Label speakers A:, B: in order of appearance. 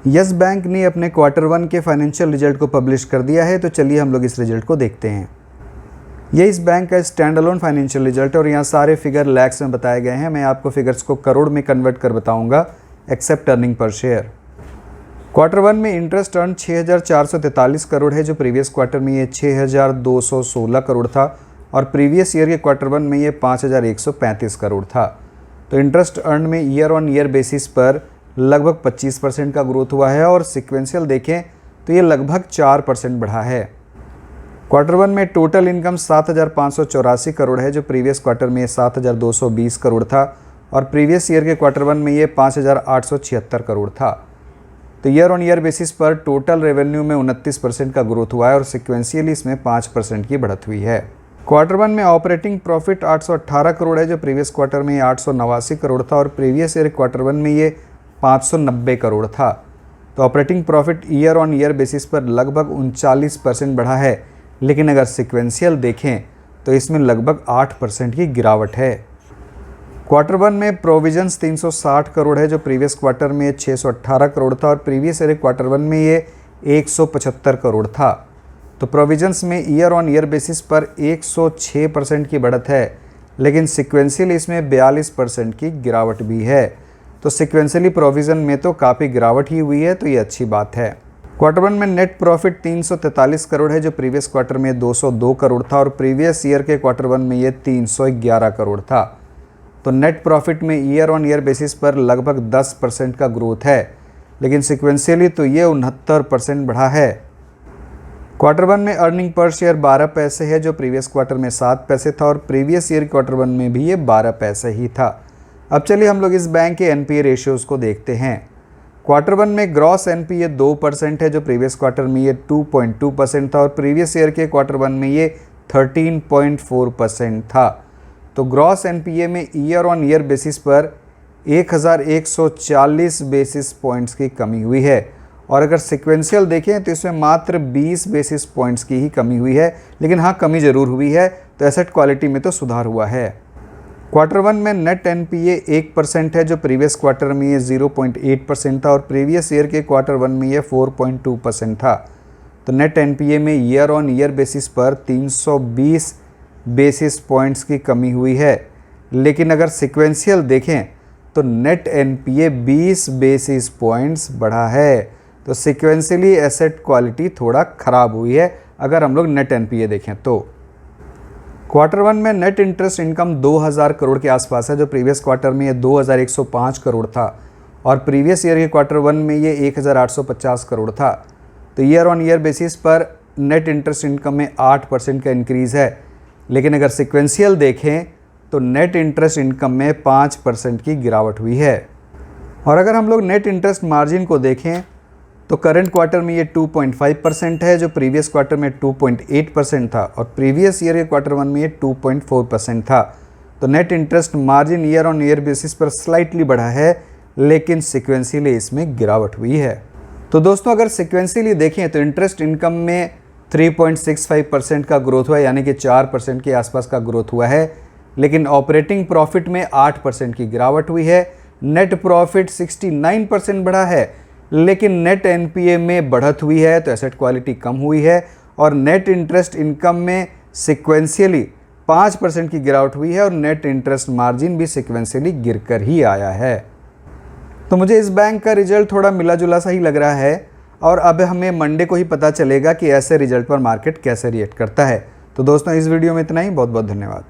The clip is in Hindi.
A: यस बैंक ने अपने Q1 के फाइनेंशियल रिजल्ट को पब्लिश कर दिया है, तो चलिए हम लोग इस रिजल्ट को देखते हैं। ये इस बैंक का स्टैंड अलोन फाइनेंशियल रिजल्ट है और यहाँ सारे फिगर लैक्स में बताए गए हैं। मैं आपको फिगर्स को करोड़ में कन्वर्ट कर बताऊंगा accept earning per share. Q1 में इंटरेस्ट अर्न 6,443 करोड़ है, जो प्रीवियस क्वार्टर में ये 6,216 करोड़ था और प्रीवियस ईयर के Q1 में ये 5,135 करोड़ था। तो इंटरेस्ट अर्न में ईयर ऑन ईयर बेसिस पर लगभग 25% का ग्रोथ हुआ है और सिक्वेंशियल देखें तो ये लगभग 4% बढ़ा है। Q1 में टोटल इनकम 7,584 करोड़ है, जो प्रीवियस क्वार्टर में 7,220 करोड़ था और प्रीवियस ईयर के Q1 में ये 5,876 करोड़ था। तो ईयर ऑन ईयर बेसिस पर टोटल रेवेन्यू में 29% का ग्रोथ हुआ है और सिक्वेंशियली इसमें 5% की बढ़त हुई है। Q1 में ऑपरेटिंग प्रॉफिट 818 करोड़ है, जो प्रीवियस क्वार्टर में 889 करोड़ था और प्रीवियस ईयर Q1 में ये 590 करोड़ था। तो operating profit year on year basis पर लगभग 39% बढ़ा है, लेकिन अगर सिक्वेंशियल देखें तो इसमें लगभग 8% की गिरावट है। Q1 में प्रोविजंस 360 करोड़ है, जो प्रीवियस क्वार्टर में 618 करोड़ था और प्रीवियस ईयर Q1 में ये 175 करोड़ था। तो प्रोविजंस में ईयर ऑन ईयर बेसिस पर 106% की बढ़त है, लेकिन सिक्वेंशियल इसमें 42% की गिरावट भी है। तो सिक्वेंशियली प्रोविज़न में तो काफ़ी गिरावट ही हुई है, तो ये अच्छी बात है। Q1 में नेट प्रॉफिट 343 करोड़ है, जो प्रीवियस क्वार्टर में 202 करोड़ था और प्रीवियस ईयर के Q1 में ये 311 करोड़ था। तो नेट प्रॉफिट में ईयर ऑन ईयर बेसिस पर लगभग 10% का ग्रोथ है, लेकिन सिक्वेंशियली तो ये 69% बढ़ा है। Q1 में अर्निंग पर शेयर 12 पैसे है, जो प्रीवियस क्वार्टर में 7 पैसे था और प्रीवियस ईयर Q1 में भी ये 12 पैसे ही था। अब चलिए हम लोग इस बैंक के NPA रेशियोज़ को देखते हैं। Q1 में ग्रॉस NPA 2% है, जो प्रीवियस क्वार्टर में ये 2.2% था और प्रीवियस ईयर के Q1 में ये 13.4% था। तो ग्रॉस NPA में ईयर ऑन ईयर बेसिस पर 1,140 बेसिस पॉइंट्स की कमी हुई है और अगर सिक्वेंशियल देखें तो इसमें मात्र 20 बेसिस पॉइंट्स की ही कमी हुई है, लेकिन हाँ कमी ज़रूर हुई है। तो एसेट क्वालिटी में तो सुधार हुआ है। Q1 में नेट NPA 1% है, जो प्रीवियस क्वार्टर में ये 0.8% था और प्रीवियस ईयर के Q1 में ये 4.2% था। तो नेट NPA में ईयर ऑन ईयर बेसिस पर 320 बेसिस पॉइंट्स की कमी हुई है, लेकिन अगर सिक्वेंशियल देखें तो नेट NPA 20 बेसिस पॉइंट्स बढ़ा है। तो सिक्वेंशियली एसेट क्वालिटी थोड़ा ख़राब हुई है अगर हम लोग नेट NPA देखें तो। Q1 में नेट इंटरेस्ट इनकम 2,000 करोड़ के आसपास है, जो प्रीवियस क्वार्टर में ये 2,105 करोड़ था और प्रीवियस ईयर के Q1 में ये 1,850 करोड़ था। तो ईयर ऑन ईयर बेसिस पर नेट इंटरेस्ट इनकम में 8% का इंक्रीज़ है, लेकिन अगर सिक्वेंशियल देखें तो नेट इंटरेस्ट इनकम में 5% की गिरावट हुई है। और अगर हम लोग नेट इंटरेस्ट मार्जिन को देखें तो करंट क्वार्टर में ये 2.5% है, जो प्रीवियस क्वार्टर में 2.8% था और प्रीवियस ईयर के Q1 में ये 2.4% था। तो net interest margin year on year basis पर स्लाइटली बढ़ा है, लेकिन सिक्वेंशियली इसमें गिरावट हुई है। तो दोस्तों अगर सिक्वेंशियली देखें तो इंटरेस्ट इनकम में 3.65% का ग्रोथ हुआ है, यानी कि 4% के आसपास का ग्रोथ हुआ है, लेकिन ऑपरेटिंग प्रॉफिट में 8% की गिरावट हुई है। नेट प्रॉफिट 69% बढ़ा है, लेकिन नेट NPA में बढ़त हुई है, तो एसेट क्वालिटी कम हुई है और नेट इंटरेस्ट इनकम में सिक्वेंशियली 5% की गिरावट हुई है और नेट इंटरेस्ट मार्जिन भी सिक्वेंशियली गिरकर ही आया है। तो मुझे इस बैंक का रिजल्ट थोड़ा मिला जुला सा ही लग रहा है और अब हमें मंडे को ही पता चलेगा कि ऐसे रिजल्ट पर मार्केट कैसे रिएक्ट करता है। तो दोस्तों इस वीडियो में इतना ही। बहुत बहुत धन्यवाद।